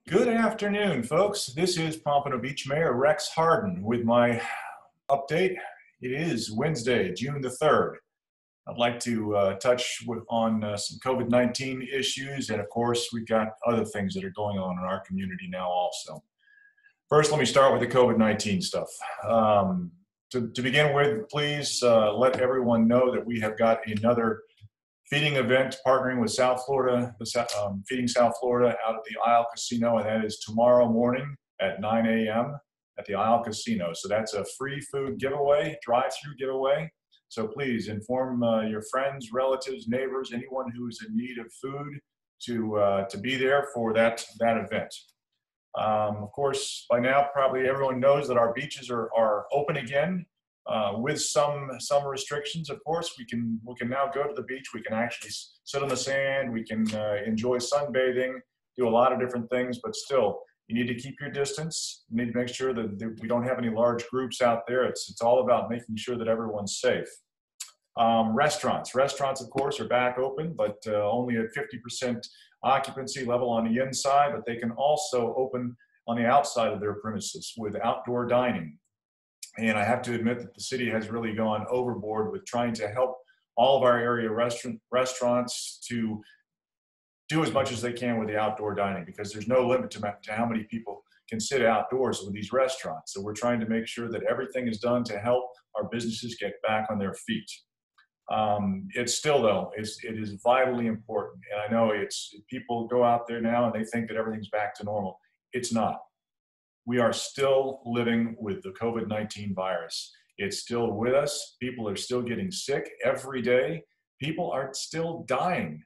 Good afternoon, folks. This is Pompano Beach Mayor Rex Hardin with my update. It is Wednesday, June the 3rd. I'd like to touch on some COVID-19 issues, and of course, we've got other things that are going on in our community now also. First, let me start with the COVID-19 stuff. To begin with, please let everyone know that we have got another feeding event partnering with South Florida, Feeding South Florida out at the Isle Casino, and that is tomorrow morning at 9 a.m. at the Isle Casino. So that's a free food giveaway, drive-through giveaway. So please inform your friends, relatives, neighbors, anyone who is in need of food to be there for that event. Of course, by now probably everyone knows that our beaches are open again. With some restrictions, of course, we can now go to the beach. We can actually sit on the sand. We can enjoy sunbathing, do a lot of different things. But still, you need to keep your distance. You need to make sure that we don't have any large groups out there. It's all about making sure that everyone's safe. Restaurants, of course, are back open, but only at 50% occupancy level on the inside. But they can also open on the outside of their premises with outdoor dining. And I have to admit that the city has really gone overboard with trying to help all of our area restaurants to do as much as they can with the outdoor dining, because there's no limit to how many people can sit outdoors with these restaurants. So we're trying to make sure that everything is done to help our businesses get back on their feet. It's still, though, it is vitally important. And I know people go out there now and they think that everything's back to normal. It's not. We are still living with the COVID-19 virus. It's still with us. People are still getting sick every day. People are still dying.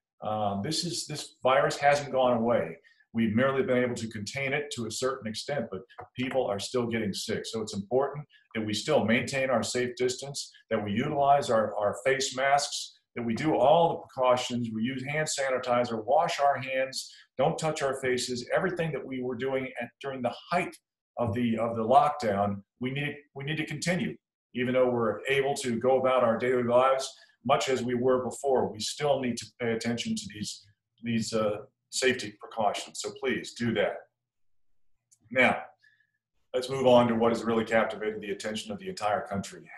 This virus hasn't gone away. We've merely been able to contain it to a certain extent, but people are still getting sick. So it's important that we still maintain our safe distance, that we utilize our face masks, that we do all the precautions, we use hand sanitizer, wash our hands, don't touch our faces. Everything that we were doing during the height of the lockdown, we need to continue. Even though we're able to go about our daily lives much as we were before, we still need to pay attention to these safety precautions. So please do that. Now, let's move on to what has really captivated the attention of the entire country,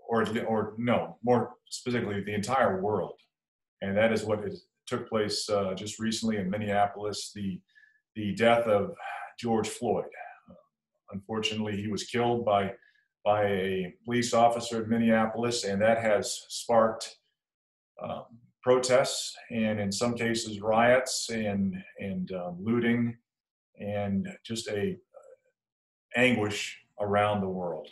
or no, more specifically, the entire world. And that is what took place just recently in Minneapolis, the death of George Floyd. Unfortunately, he was killed by a police officer in Minneapolis, and that has sparked protests, and in some cases riots and looting, and just a anguish around the world.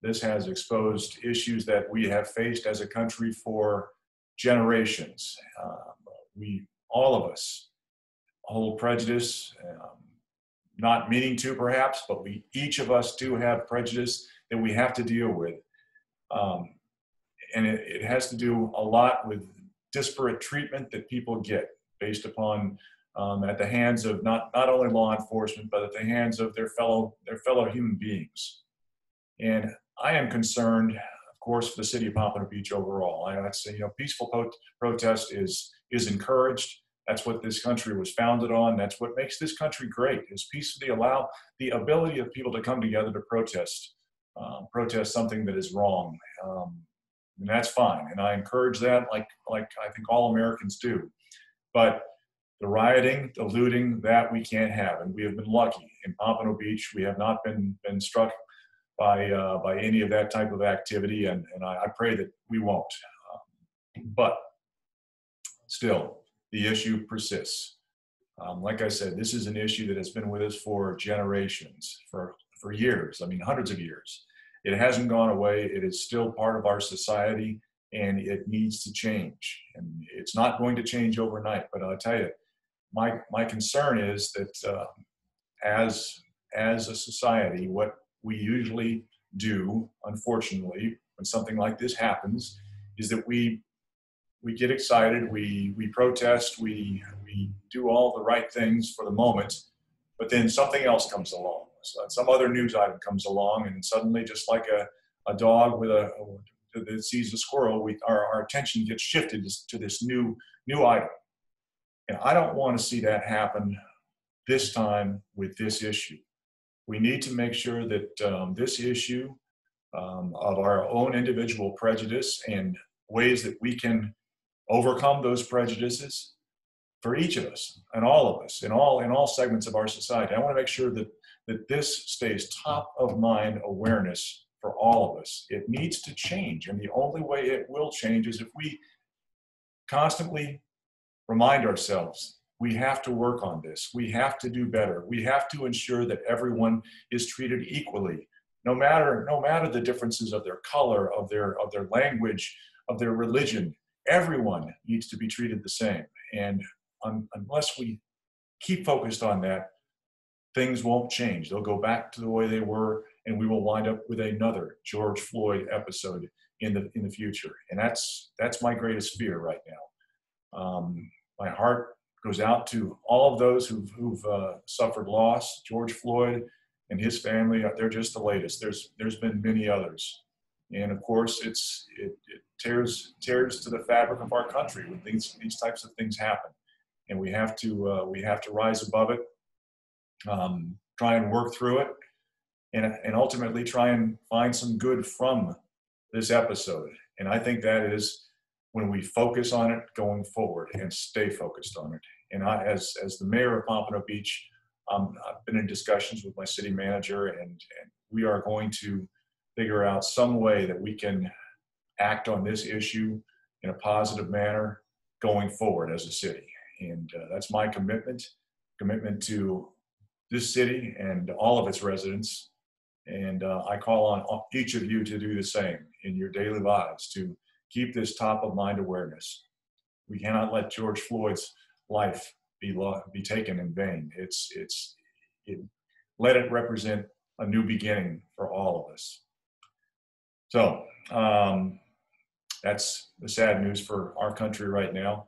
This has exposed issues that we have faced as a country for generations. All of us hold prejudice, not meaning to perhaps, but each of us do have prejudice that we have to deal with. And it has to do a lot with disparate treatment that people get based upon at the hands of not only law enforcement, but at the hands of their fellow human beings. And I am concerned, of course, for the city of Pompano Beach overall. I'd say, peaceful protest is encouraged. That's what this country was founded on. That's what makes this country great, is peacefully allow the ability of people to come together to protest something that is wrong. And that's fine. And I encourage that like I think all Americans do. But the rioting, the looting, that we can't have. And we have been lucky. In Pompano Beach, we have not been struck by any of that type of activity. And I pray that we won't. But still, the issue persists. Like I said, this is an issue that has been with us for generations, for years, hundreds of years. It hasn't gone away. It is still part of our society, and it needs to change. And it's not going to change overnight, but I'll tell you, my concern is that as a society, what we usually do, unfortunately, when something like this happens, is that we get excited, we protest, we do all the right things for the moment, but then something else comes along. So some other news item comes along, and suddenly, just like a dog that sees a squirrel, our attention gets shifted to this new item. And I don't want to see that happen this time with this issue. We need to make sure that this issue of our own individual prejudice and ways that we can overcome those prejudices for each of us and all of us in all segments of our society. I want to make sure that this stays top of mind awareness for all of us. It needs to change, and the only way it will change is if we constantly remind ourselves we have to work on this. We have to do better. We have to ensure that everyone is treated equally, no matter the differences of their color, of their language, of their religion. Everyone needs to be treated the same. And unless we keep focused on that, things won't change. They'll go back to the way they were, and we will wind up with another George Floyd episode in the future. And that's my greatest fear right now. My heart goes out to all of those who've suffered loss. George Floyd and his family, they're just the latest. There's been many others. And of course, it tears to the fabric of our country when these types of things happen. And we have to rise above it, try and work through it, and ultimately try and find some good from this episode. And I think that is when we focus on it going forward and stay focused on it. And as the mayor of Pompano Beach, I've been in discussions with my city manager, and we are going to figure out some way that we can act on this issue in a positive manner going forward as a city. And that's my commitment to this city and all of its residents. And I call on each of you to do the same in your daily lives, to keep this top of mind awareness. We cannot let George Floyd's life be taken in vain. Let it represent a new beginning for all of us. So that's the sad news for our country right now,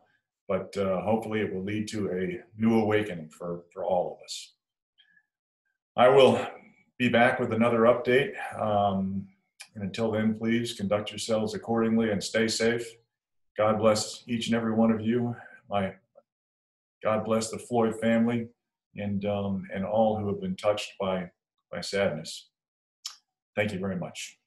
but hopefully it will lead to a new awakening for all of us. I will be back with another update. And until then, please conduct yourselves accordingly and stay safe. God bless each and every one of you. God bless the Floyd family and all who have been touched by sadness. Thank you very much.